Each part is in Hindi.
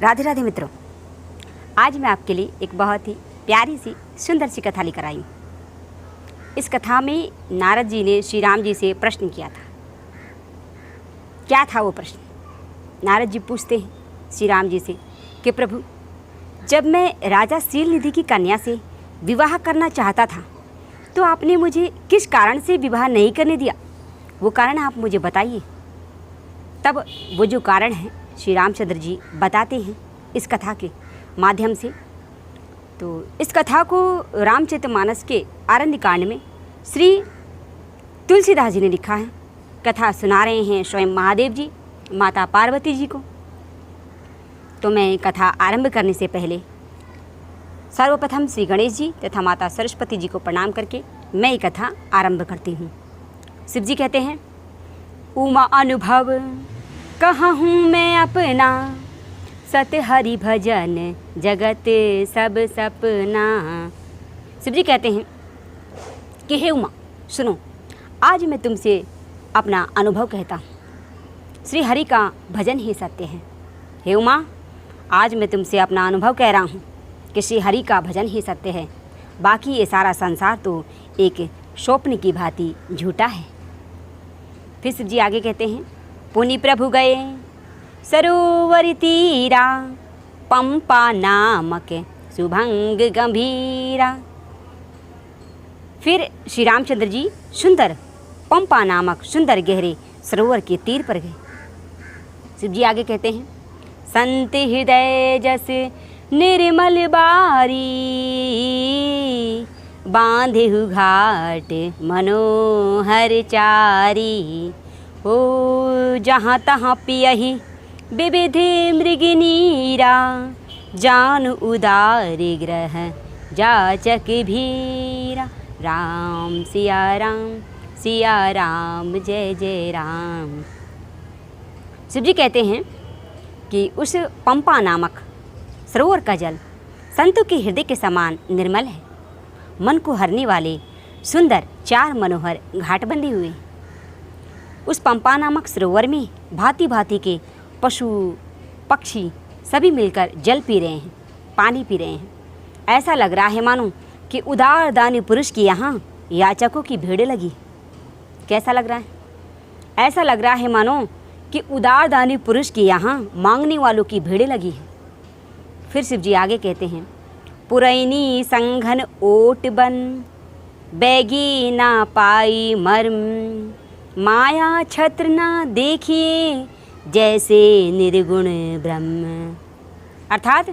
राधे राधे मित्रों, आज मैं आपके लिए एक बहुत ही प्यारी सी सुंदर सी कथा लेकर आई हूँ। इस कथा में नारद जी ने श्री राम जी से प्रश्न किया था। क्या था वो प्रश्न? नारद जी पूछते हैं श्री राम जी से कि प्रभु, जब मैं राजा शीलनिधि की कन्या से विवाह करना चाहता था तो आपने मुझे किस कारण से विवाह नहीं करने दिया? वो कारण आप मुझे बताइए। तब वो जो कारण है श्री रामचंद्र जी बताते हैं इस कथा के माध्यम से। तो इस कथा को रामचरितमानस के आरण्य कांड में श्री तुलसीदास जी ने लिखा है। कथा सुना रहे हैं स्वयं महादेव जी माता पार्वती जी को। तो मैं कथा आरंभ करने से पहले सर्वप्रथम श्री गणेश जी तथा माता सरस्वती जी को प्रणाम करके मैं ये कथा आरंभ करती हूँ। शिव जी कहते हैं, उमा अनुभव कहूँ मैं अपना, सत हरि भजन जगत सब सपना। शिव जी कहते हैं कि हे उमा सुनो, आज मैं तुमसे अपना अनुभव कहता हूँ। श्री हरि का भजन ही सत्य है। हे उमा, आज मैं तुमसे अपना अनुभव कह रहा हूँ कि श्री हरि का भजन ही सत्य है। बाकी ये सारा संसार तो एक स्वप्न की भांति झूठा है। फिर शिव जी आगे कहते हैं, पुनि प्रभु गए सरोवर तीरा, पंपा नामक शुभंग गंभीरा। फिर श्री रामचंद्र जी सुंदर पंपा नामक सुंदर गहरे सरोवर के तीर पर गए। शिव जी आगे कहते हैं, संत हृदय जस निर्मल बारी, बांधे हु घाट मनोहर चारी। हो जहाँ तहाँ पियहि विविध मृगनीरा, जान उदार ग्रह जाचक भीरा। राम सिया राम जय जय राम। शिव जी कहते हैं कि उस पंपा नामक सरोवर का जल संतों के हृदय के समान निर्मल है। मन को हरने वाले सुंदर चार मनोहर घाट बंधे हुए। उस पंपा नामक सरोवर में भांति भांति के पशु पक्षी सभी मिलकर जल पी रहे हैं, पानी पी रहे हैं। ऐसा लग रहा है मानो कि उदार दानी पुरुष की यहाँ याचकों की भीड़ लगी। कैसा लग रहा है? ऐसा लग रहा है मानो कि उदार दानी पुरुष की यहाँ मांगने वालों की भीड़ लगी है। फिर शिव जी आगे कहते हैं, पुरैनी संघन ओट बन, बैगी ना पाई मर्म, माया छत्र ना देखिए जैसे निर्गुण ब्रह्म। अर्थात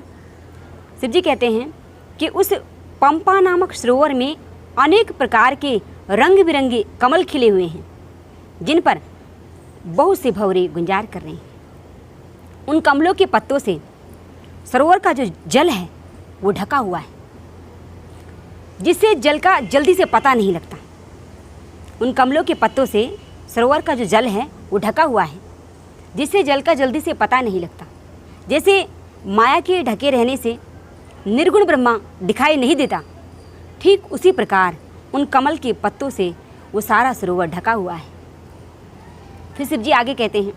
शिव जी कहते हैं कि उस पंपा नामक सरोवर में अनेक प्रकार के रंग बिरंगे कमल खिले हुए हैं, जिन पर बहुत से भंवरे गुंजार कर रहे हैं। उन कमलों के पत्तों से सरोवर का जो जल है वो ढका हुआ है, जिससे जल का जल्दी से पता नहीं लगता। उन कमलों के पत्तों से सरोवर का जो जल है वो ढका हुआ है, जिससे जल का जल्दी से पता नहीं लगता। जैसे माया के ढके रहने से निर्गुण ब्रह्मा दिखाई नहीं देता, ठीक उसी प्रकार उन कमल के पत्तों से वो सारा सरोवर ढका हुआ है। फिर शिव जी आगे कहते हैं,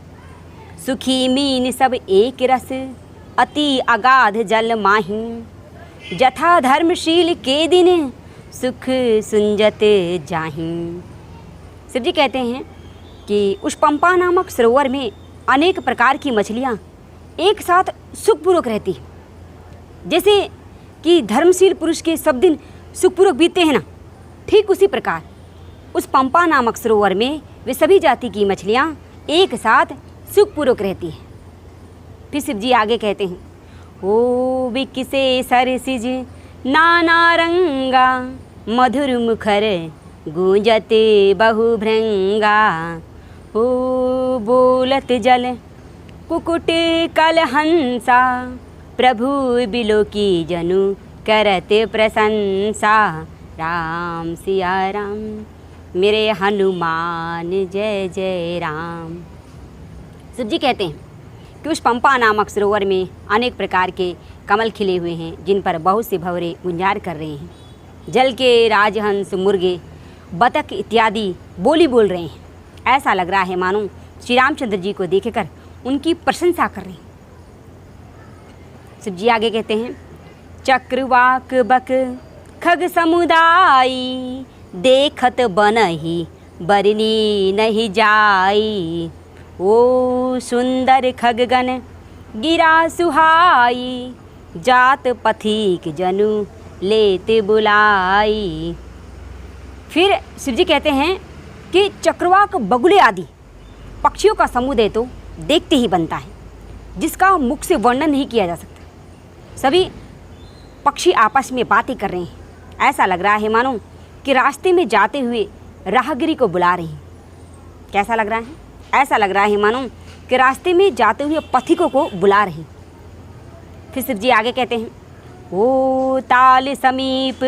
सुखी मीन सब एक रस, अति अगाध जल माही, जथा धर्मशील के दिन सुख सुंजत जाही। शिव जी कहते हैं कि उस पंपा नामक सरोवर में अनेक प्रकार की मछलियाँ एक साथ सुखपूर्वक रहती हैं। जैसे कि धर्मशील पुरुष के सब दिन सुखपूर्वक बीतते हैं ना, ठीक उसी प्रकार उस पंपा नामक सरोवर में वे सभी जाति की मछलियाँ एक साथ सुखपूर्वक रहती हैं। फिर शिव जी आगे कहते हैं, ओ विकसे सरसिज नाना रंगा, मधुर मुखर गूंजते बहुभृंगा। हो बोलत जल कुकुट कलहंसा, प्रभु बिलो की जनु करते प्रशंसा। राम सिया राम मेरे हनुमान जय जय राम। शिव जी कहते हैं कि उस पंपा नामक सरोवर में अनेक प्रकार के कमल खिले हुए हैं, जिन पर बहुत से भंवरे गुंजार कर रहे हैं। जल के राजहंस, मुर्गे, बतख इत्यादि बोली बोल रहे हैं। ऐसा लग रहा है मानो श्री रामचंद्र जी को देखकर उनकी प्रशंसा कर रहे हैं। शिव जी आगे कहते हैं, चक्रवाक बक खग समुदाई, देखत बनहि बरनी नहीं जाई। ओ सुंदर खगगन गिरा सुहाई, जात पथिक जनु लेते बुलाई। फिर शिव जी कहते हैं कि चक्रवाक बगुले आदि पक्षियों का समुदाय तो देखते ही बनता है, जिसका मुख से वर्णन नहीं किया जा सकता। सभी पक्षी आपस में बातें कर रहे हैं। ऐसा लग रहा है मानो कि रास्ते में जाते हुए राहगीरी को बुला रहे हैं। कैसा लग रहा है? ऐसा लग रहा है मानो कि रास्ते में जाते हुए पथिकों को बुला रहे हैं। फिर शिव जी आगे कहते हैं, ओ ताल समीप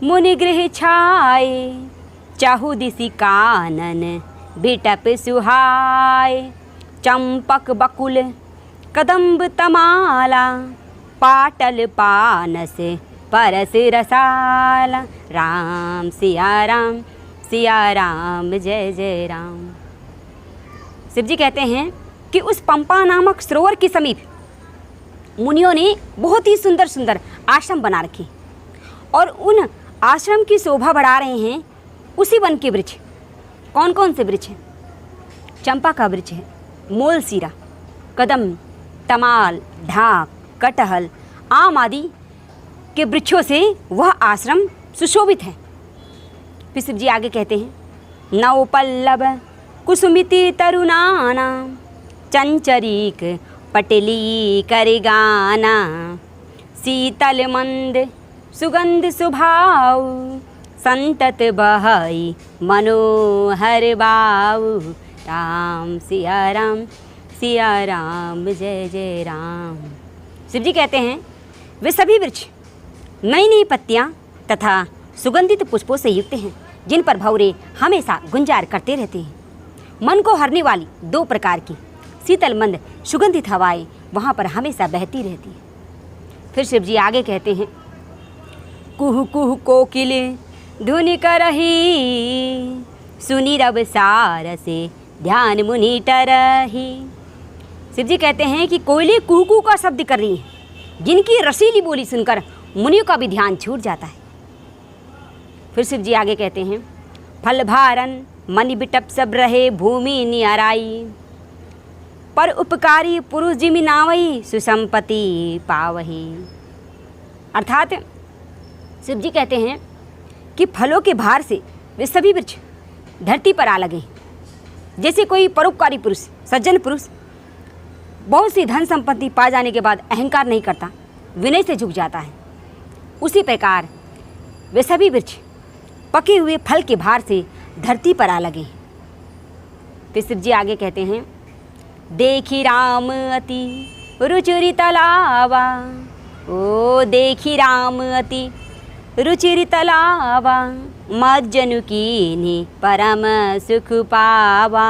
मुनि गृह छाए, चाहु दिशि कानन बिटप सुहाय। चंपक बकुल कदम्ब तमाला, पाटल पानस परस रसाला। राम सिया राम जय जय राम। शिव जी कहते हैं कि उस पंपा नामक सरोवर के समीप मुनियों ने बहुत ही सुंदर सुंदर आश्रम बना रखे, और उन आश्रम की शोभा बढ़ा रहे हैं उसी वन के वृक्ष। कौन कौन से वृक्ष हैं? चंपा का वृक्ष है, मोलसीरा, कदम, तमाल, ढाक, कटहल, आम आदि के वृक्षों से वह आश्रम सुशोभित है। फिर शिव जी आगे कहते हैं, नव पल्लव कुसुमिति तरुणाना, चंचरीक पटली कर गाना। शीतल मंद सुगंध सुभाव, संतत बहई मनोहर बाऊ। राम सिया राम जय जय राम। शिव जी कहते हैं वे सभी वृक्ष नई नई पत्तियाँ तथा सुगंधित पुष्पों से युक्त हैं, जिन पर भंवरे हमेशा गुंजार करते रहते हैं। मन को हरने वाली 2 प्रकार की शीतल मंद सुगंधित हवाएं वहाँ पर हमेशा बहती रहती है। फिर शिव जी आगे कहते हैं, कुहू कुहू कोकिल धुनि करही, सुनी रब सार से ध्यान मुनि टरही। शिव जी कहते हैं कि कोयले कुहू कुहू का शब्द कर रही हैं, जिनकी रसीली बोली सुनकर मुनियों का भी ध्यान छूट जाता है। फिर शिव जी आगे कहते हैं, फल भारन मनि बिटप सब रहे भूमि नियराई, पर उपकारी पुरुष जिमि नावई सुसंपत्ति पावही। अर्थात शिव जी कहते हैं कि फलों के भार से वे सभी वृक्ष धरती पर आ लगे। जैसे कोई परोपकारी पुरुष, सज्जन पुरुष बहुत सी धन संपत्ति पा जाने के बाद अहंकार नहीं करता, विनय से झुक जाता है, उसी प्रकार वे सभी वृक्ष पके हुए फल के भार से धरती पर आ लगे। फिर शिव जी आगे कहते हैं, देखी राम अति रुचिर तलावा। ओ देखी राम अति रुचिर तलावा, मज्जनु कीन्ही परम सुख पावा।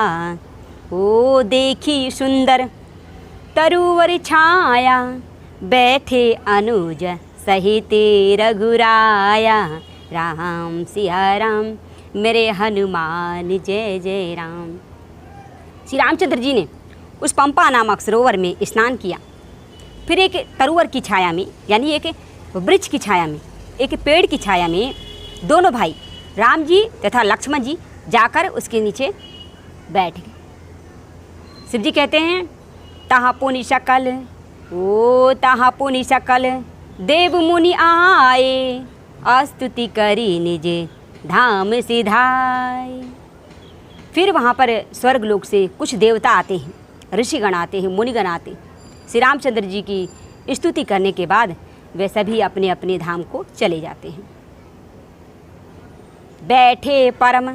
ओ देखी सुंदर तरुवर छाया, बैठे अनुज सहित रघुराया। राम सिया राम मेरे हनुमान जय जय राम। श्री रामचंद्र जी ने उस पंपा नामक सरोवर में स्नान किया। फिर एक तरुवर की छाया में, यानी एक वृक्ष की छाया में, एक पेड़ की छाया में दोनों भाई राम जी तथा लक्ष्मण जी जाकर उसके नीचे बैठ गए। शिव जी कहते हैं, तहाँ पुनि सकल, ओ तहाँ पुनि सकल देव मुनि आए, स्तुति करी निजे धाम सिधाए। फिर वहाँ पर स्वर्ग लोक से कुछ देवता आते हैं, ऋषिगण आते हैं, मुनिगण आते हैं। श्री रामचंद्र जी की स्तुति करने के बाद वे सभी अपने अपने धाम को चले जाते हैं। बैठे परम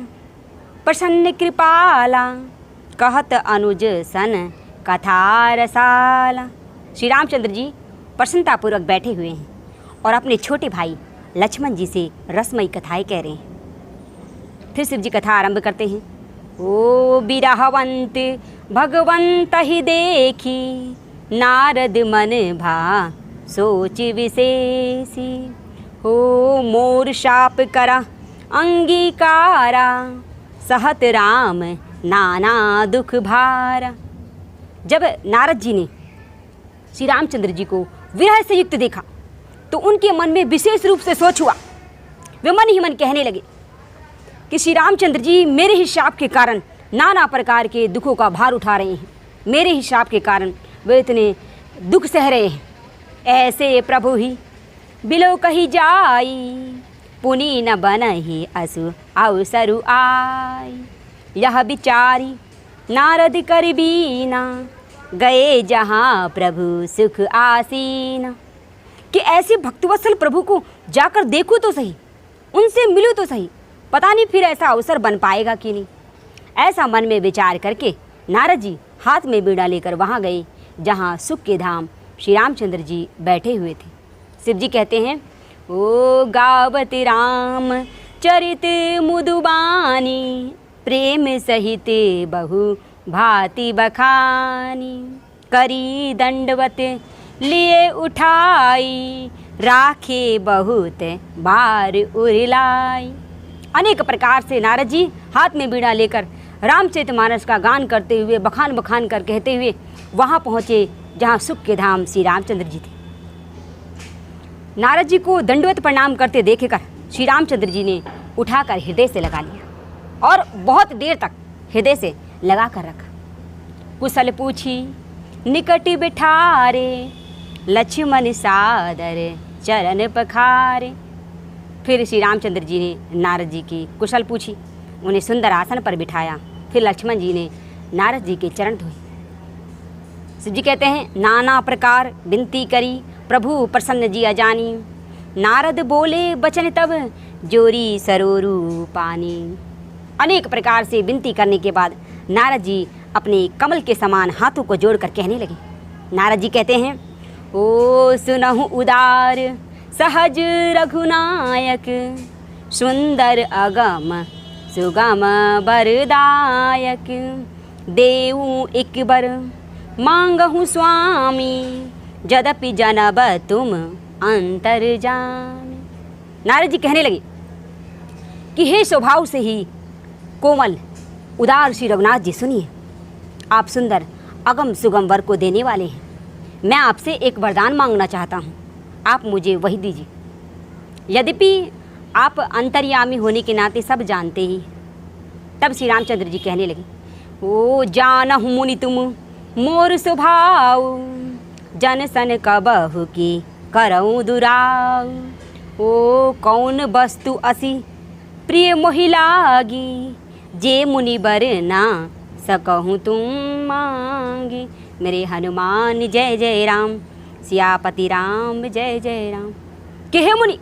प्रसन्न कृपाला, कहत अनुज सन कथा रसाला। श्री रामचंद्र जी प्रसन्नतापूर्वक बैठे हुए हैं और अपने छोटे भाई लक्ष्मण जी से रसमयी कथाएं कह रहे हैं। फिर शिव जी कथा आरंभ करते हैं। ओ बिरहवंत भगवंत ही देखी, नारद मन भा सोच विशेषी। हो मोर शाप करा अंगीकारा, सहत राम नाना दुख भारा। जब नारद जी ने श्री रामचंद्र जी को विरह से युक्त देखा तो उनके मन में विशेष रूप से सोच हुआ। वे मन ही मन कहने लगे कि श्री रामचंद्र जी मेरे ही शाप के कारण नाना प्रकार के दुखों का भार उठा रहे हैं, मेरे ही शाप के कारण वे इतने दुख सह रहे हैं। ऐसे प्रभु ही बिलो कही जाई, पुनि न बनहि असु अवसरु आई। यह विचारी नारद कर बीना, गए जहाँ प्रभु सुख आसीना। कि ऐसे भक्तवत्सल प्रभु को जाकर देखूँ तो सही, उनसे मिलूँ तो सही, पता नहीं फिर ऐसा अवसर बन पाएगा कि नहीं। ऐसा मन में विचार करके नारद जी हाथ में बीड़ा लेकर वहाँ गए जहाँ सुख के धाम श्री रामचंद्र जी बैठे हुए थे। शिव जी कहते हैं, ओ गावत राम चरित मुदुबानी, प्रेम सहित बहु भांति बखानी। करी दंडवत लिए उठाई, राखे बहुत बार उरलाई। अनेक प्रकार से नारद जी हाथ में बीड़ा लेकर रामचरितमानस का गान करते हुए बखान बखान कर कहते हुए वहाँ पहुँचे जहाँ सुख के धाम श्री रामचंद्र जी थे। नारद जी को दंडवत प्रणाम करते देखकर श्री रामचंद्र जी ने उठाकर हृदय से लगा लिया और बहुत देर तक हृदय से लगा कर रखा। कुशल पूछी निकट बिठारे, लक्ष्मण सादर चरण पखारे। फिर श्री रामचंद्र जी ने नारद जी की कुशल पूछी, उन्हें सुंदर आसन पर बिठाया। फिर लक्ष्मण जी ने नारद जी के चरण धोए। शिव जी कहते हैं, नाना प्रकार विनती करी प्रभु प्रसन्न जी अजानी। नारद बोले बचन तब जोरी सरोरु पानी। अनेक प्रकार से विनती करने के बाद नारद जी अपने कमल के समान हाथों को जोड़कर कहने लगे। नारद जी कहते हैं, ओ सुनहु उदार सहज रघुनायक, सुंदर अगम सुगम बरदायक। देऊ एक बर मांगहु स्वामी, यद्यपि जनब तुम अंतर्जामी। नारद जी कहने लगे कि हे स्वभाव से ही कोमल उदार श्री रघुनाथ जी, सुनिए, आप सुंदर अगम सुगम वर को देने वाले हैं। मैं आपसे एक वरदान मांगना चाहता हूँ, आप मुझे वही दीजिए। यद्यपि आप अंतर्यामी होने के नाते सब जानते ही। तब श्री रामचंद्र जी कहने लगे, ओ जानहु मुनि तुम मोर स्वभाव, जन सन कबहु की करऊँ दुराव। ओ कौन वस्तु असी प्रिय मोहि लागी, जे मुनि बर ना सकहूँ तुम मांगी। मेरे हनुमान जय जय राम, सियापति राम जय जय राम। कि हे मुनि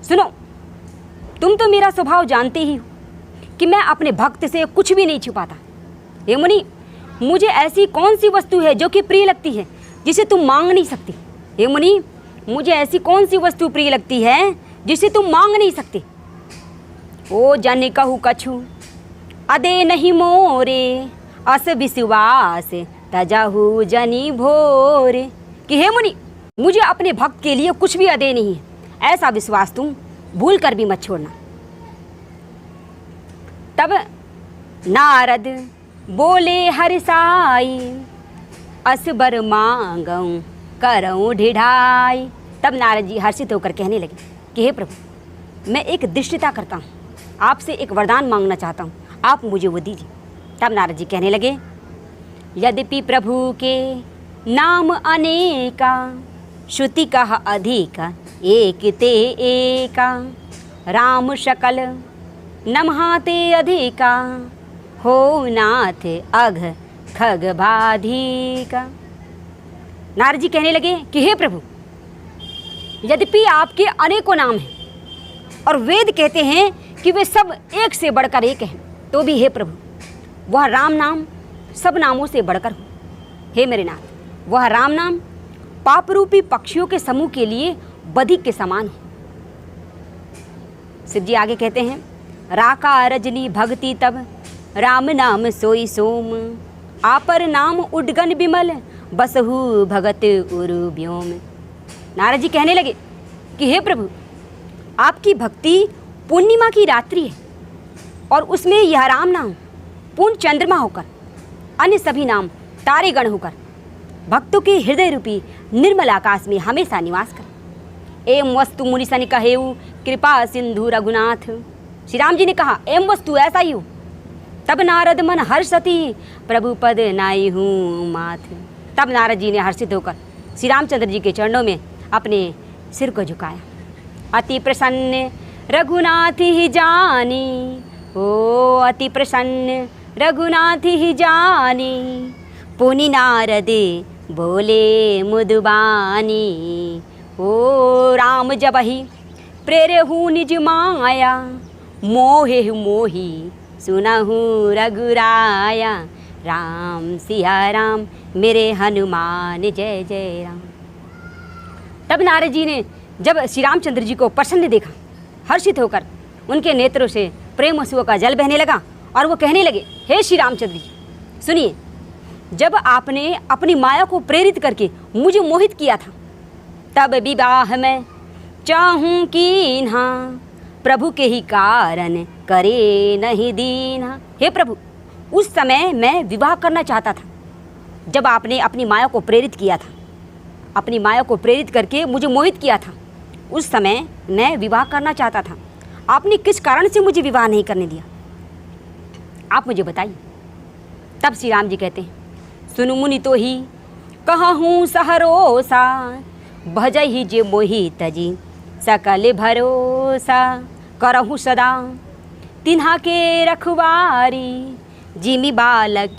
सुनो, तुम तो मेरा स्वभाव जानते ही हो कि मैं अपने भक्त से कुछ भी नहीं छुपाता। हे मुनि, मुझे ऐसी कौन सी वस्तु है जो कि प्रिय लगती है जिसे तुम मांग नहीं सकते। हे मुनि, मुझे ऐसी कौन सी वस्तु प्रिय लगती है जिसे तुम मांग नहीं सकते। ओ जन कहू कछु अदे नहीं मोरे, अस विश्वास तजहु जनी भोरे। कि हे मुनि, मुझे अपने भक्त के लिए कुछ भी अदे नहीं है, ऐसा विश्वास तुम भूल कर भी मत छोड़ना। तब नारद बोले हर्षाई, असबर मांगऊँ करऊँ ढिढ़ाई। तब नारद जी हर्षित होकर कहने लगे कि हे प्रभु, मैं एक दृष्टता करता हूँ, आपसे एक वरदान मांगना चाहता हूँ, आप मुझे वो दीजिए। तब नारद जी कहने लगे, यद्यपि प्रभु के नाम अनेका, श्रुति कह अधिक एक ते एका। राम शकल नमहाते अधिका, हो नाथ अघ खग बाधिका। नारद जी कहने लगे कि हे प्रभु, यद्यपि आपके अनेकों नाम हैं और वेद कहते हैं कि वे सब एक से बढ़कर एक हैं, तो भी हे प्रभु, वह राम नाम सब नामों से बढ़कर हो। हे मेरे नाथ, वह राम नाम पाप रूपी पक्षियों के समूह के लिए बधिक के समान है। शिव जी आगे कहते हैं, राका रजनी भक्ति तब राम नाम सोई सोम, आपर नाम उडगन बिमल बसहु भगत उरु व्योम। नारद जी कहने लगे कि हे प्रभु, आपकी भक्ति पूर्णिमा की रात्रि है और उसमें यह राम नाम पूर्ण चंद्रमा होकर, अन्य सभी नाम तारेगण होकर भक्तों के हृदय रूपी निर्मल आकाश में हमेशा निवास कर। एम वस्तु मुनि सन कहेऊ कृपा सिंधु रघुनाथ। श्री राम जी ने कहा एम वस्तु ऐसा ही हो। तब नारद मन हर्षति प्रभु पद नाई हूँ माथ। तब नारद जी ने हर्षित होकर श्री रामचंद्र जी के चरणों में अपने सिर को झुकाया। अति प्रसन्न रघुनाथ ही जानी, ओ अति प्रसन्न रघुनाथ ही जानी। पुनि नारद बोले मुदुबानी, ओ राम जबहि प्रेरहु निज माया। मोहे मोही सुनहु रघुराया। राम सिया राम मेरे हनुमान जय जय राम। तब नारद जी ने जब श्री रामचंद्र जी को प्रसन्न देखा, हर्षित होकर उनके नेत्रों से प्रेम आंसुओं का जल बहने लगा और वो कहने लगे, हे श्री रामचंद्र जी सुनिए, जब आपने अपनी माया को प्रेरित करके मुझे मोहित किया था, तब विवाह में चाहूँ कीन्हा। प्रभु के ही कारण करे नहीं दीन्हा। हे प्रभु, उस समय मैं विवाह करना चाहता था जब आपने अपनी माया को प्रेरित किया था, अपनी माया को प्रेरित करके मुझे मोहित किया था। उस समय मैं विवाह करना चाहता था। आपने किस कारण से मुझे विवाह नहीं करने दिया, आप मुझे बताइए। तब श्री राम जी कहते हैं, सुनु मुनि तो ही कहूँ सहरोसा। भजहि जे मोहि तजी सकल भरोसा। करहु सदा तिन्हा के रखवारी। जिमि बालक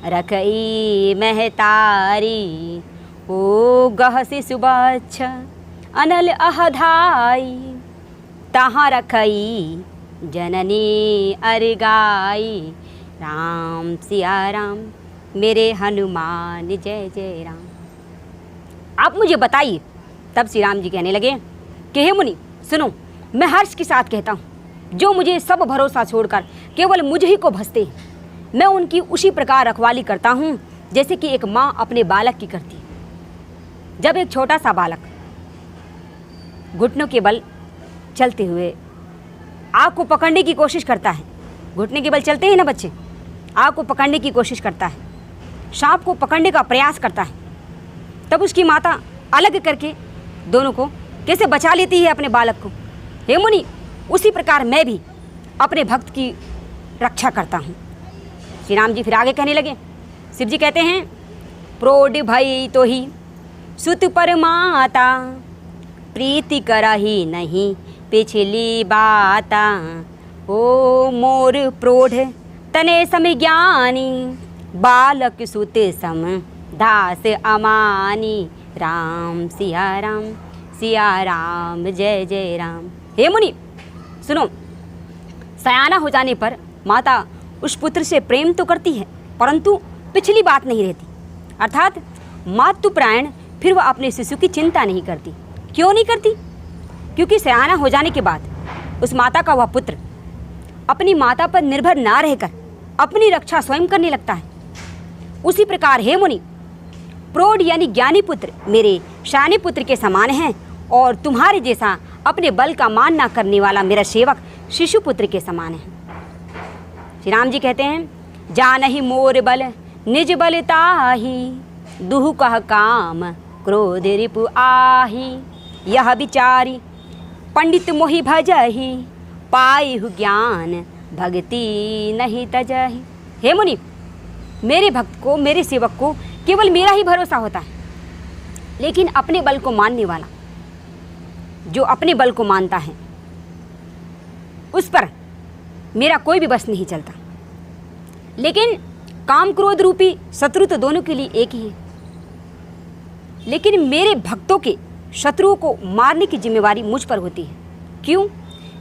रखई महतारी। ओ गह शिशु बच्छ अनल अहधाई। तहाँ रखई जननी अरगाई। राम सिया राम मेरे हनुमान जय जय राम। आप मुझे बताइए। तब श्री राम जी कहने लगे कि हे मुनि सुनो, मैं हर्ष के साथ कहता हूँ, जो मुझे सब भरोसा छोड़कर केवल मुझे ही को भजते हैं, मैं उनकी उसी प्रकार रखवाली करता हूँ जैसे कि एक माँ अपने बालक की करती है। जब एक छोटा सा बालक घुटनों के बल चलते हुए आग को पकड़ने की कोशिश करता है, घुटने के बल चलते हैं ना बच्चे, आग को पकड़ने की कोशिश करता है, सांप को पकड़ने का प्रयास करता है, तब उसकी माता अलग करके दोनों को कैसे बचा लेती है अपने बालक को। हे मुनि, उसी प्रकार मैं भी अपने भक्त की रक्षा करता हूँ। श्री राम जी फिर आगे कहने लगे। शिव जी कहते हैं, प्रोढ़ भई तो ही सुत पर माता। प्रीति करही नहीं पिछली बाता। ओ मोर प्रोढ़ तने सम ज्ञानी। बालक सुत सम दास अमानी। राम सिया राम जय जय राम। हे मुनि सुनो, सयाना हो जाने पर माता उस पुत्र से प्रेम तो करती है, परंतु पिछली बात नहीं रहती, अर्थात मातृप्राण फिर वह अपने शिशु की चिंता नहीं करती। क्यों नहीं करती? क्योंकि सयाना हो जाने के बाद उस माता का वह पुत्र अपनी माता पर निर्भर ना रहकर अपनी रक्षा स्वयं करने लगता है। उसी प्रकार हे मुनि, प्रौढ़ यानी ज्ञानी पुत्र मेरे शानी पुत्र के समान हैं, और तुम्हारे जैसा अपने बल का मान ना करने वाला मेरा सेवक शिशु पुत्र के समान है। श्री राम जी कहते हैं, जानहि मोर बल निज बल ताही। दुहु कह काम क्रोध रिपु आही। यह विचारी पंडित मोहि भजहि। पाइहु ज्ञान भक्ति नहीं तजहि। हे मुनि, मेरे भक्त को, मेरे सेवक को केवल मेरा ही भरोसा होता है, लेकिन अपने बल को मानने वाला, जो अपने बल को मानता है, उस पर मेरा कोई भी बस नहीं चलता। लेकिन काम क्रोध रूपी शत्रु तो दोनों के लिए एक ही है, लेकिन मेरे भक्तों के शत्रुओं को मारने की जिम्मेवारी मुझ पर होती है। क्यों?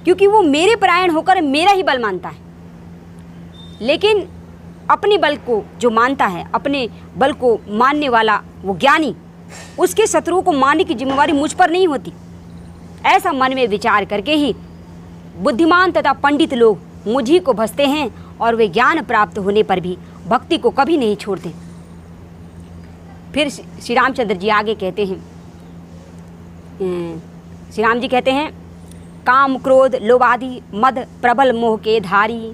क्योंकि वो मेरे परायण होकर मेरा ही बल मानता है। लेकिन अपने बल को जो मानता है, अपने बल को मानने वाला वो ज्ञानी, उसके शत्रुओं को मारने की जिम्मेवारी मुझ पर नहीं होती। ऐसा मन में विचार करके ही बुद्धिमान तथा पंडित लोग मुझी को भजते हैं, और वे ज्ञान प्राप्त होने पर भी भक्ति को कभी नहीं छोड़ते। फिर श्री रामचंद्र जी आगे कहते हैं, श्री राम जी कहते हैं, काम क्रोध लोभादि मद प्रबल मोह के धारी।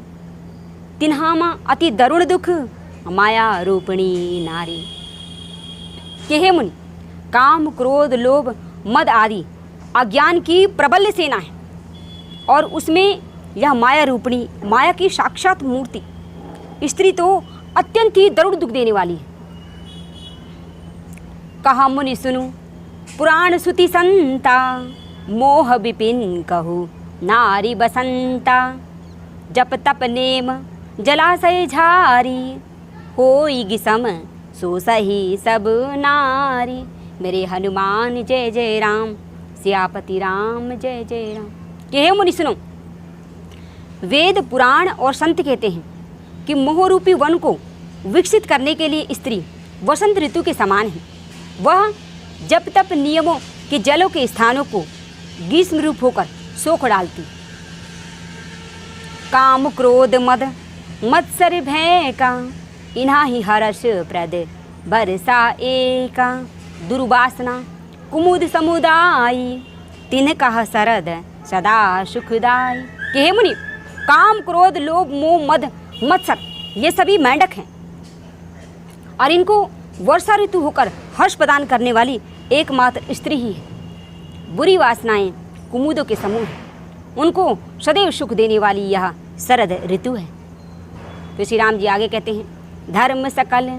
तिन्हामा अति दरुण दुख माया रूपिणी नारी। कि हे मुनि, काम क्रोध लोभ मद आदि अज्ञान की प्रबल सेना है और उसमें यह माया रूपणी, माया की साक्षात मूर्ति स्त्री तो अत्यंत ही दरुड़ दुख देने वाली है। कहा मुनि सुनु पुराण सुति संता, मोह विपिन कहू नारी बसंता। जप तप नेम जलाशय झारी, होई सम सो सही सब नारी। मेरे हनुमान जय जय राम, सियापति राम जय जय राम। कि हे मुनि सुनो, वेद पुराण और संत कहते हैं कि मोहरूपी वन को विकसित करने के लिए स्त्री वसंत ऋतु के समान है। वह जप तप नियमों के जलों के स्थानों को ग्रीष्म रूप होकर सोख डालती। काम क्रोध मद मत्सर भय का, इन्हा ही हर्ष प्रद बरसा एका। दुर्वासना कुमुद समुदाय, तिन कह सरद सदा सुखदाई। कि हे मुनि, काम क्रोध लोभ मोह मद मत्सर ये सभी मेंढक हैं और इनको वर्षा ऋतु होकर हर्ष प्रदान करने वाली एकमात्र स्त्री ही है। बुरी वासनाएं कुमुदों के समूह हैं, उनको सदैव सुख देने वाली यह शरद ऋतु है। तो श्री राम जी आगे कहते हैं, धर्म सकल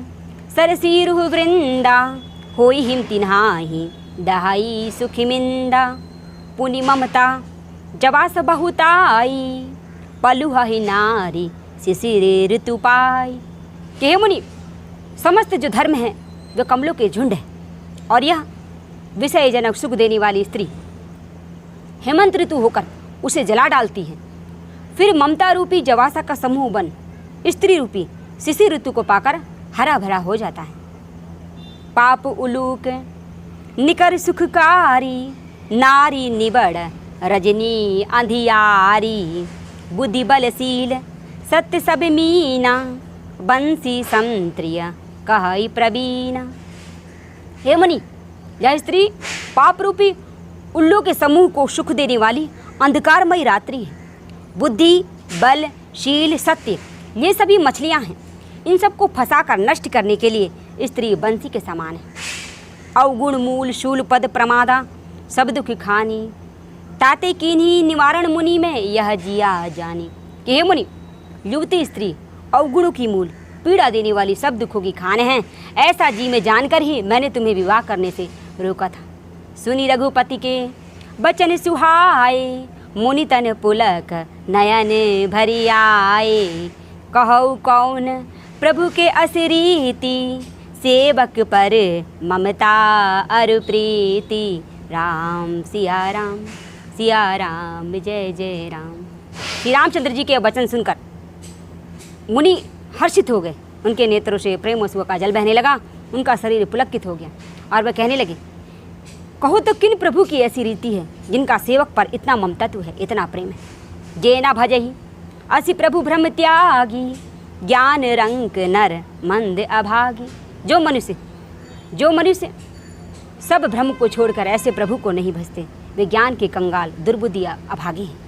सरसीरु वृंदा, होई हिम तिन्हाही दहाई सुखी मिंदा। पुनि ममता जवास बहुताई, पलुह ही नारी शिशिर ऋतु पाई। कि हे मुनि, समस्त जो धर्म है वे कमलों के झुंड है और यह विषयजनक सुख देने वाली स्त्री हेमंत ऋतु होकर उसे जला डालती है। फिर ममता रूपी जवासा का समूह बन स्त्री रूपी शिशिर ऋतु को पाकर हरा भरा हो जाता है। पाप उलूक निकर सुखकारी, नारी निबड़ रजनी अंधियारी। बुद्धि बलशील सत्य सब मीना, बंसी संत्रिय कहई प्रवीणा। हे मुनि, यह स्त्री पाप रूपी उल्लू के समूह को सुख देने वाली अंधकारमयी रात्रि है। बुद्धि बल शील सत्य ये सभी मछलियां हैं, इन सबको फंसाकर नष्ट करने के लिए स्त्री बंसी के समान है। अवगुण मूल शूल पद प्रमादा, सब दुख खानी। ताते कीन्ही निवारण मुनि में यह जिया जानी। कि हे मुनि, युवती स्त्री अवगुणों की मूल पीड़ा देने वाली सब दुखों की खान है। ऐसा जी में जानकर ही मैंने तुम्हें विवाह करने से रोका था। सुनी रघुपति के बचन सुहाए, मुनि तन पुलक नयन भरी आए। कहौ कौन प्रभु के असरीति, सेवक पर ममता अरु प्रीति। राम सिया राम जय जय राम। श्री रामचंद्र जी के वचन सुनकर मुनि हर्षित हो गए। उनके नेत्रों से प्रेम अश्रु का जल बहने लगा, उनका शरीर पुलकित हो गया और वह कहने लगे, कहो तो किन प्रभु की ऐसी रीति है जिनका सेवक पर इतना ममतत्व है, इतना प्रेम है। जे ना भजही असी प्रभु ब्रह्म त्यागी, ज्ञान रंक नर मंद अभागी। जो मनुष्य सब भ्रम को छोड़कर ऐसे प्रभु को नहीं भजते, वे ज्ञान के कंगाल दुर्बुद्धि अभागी हैं।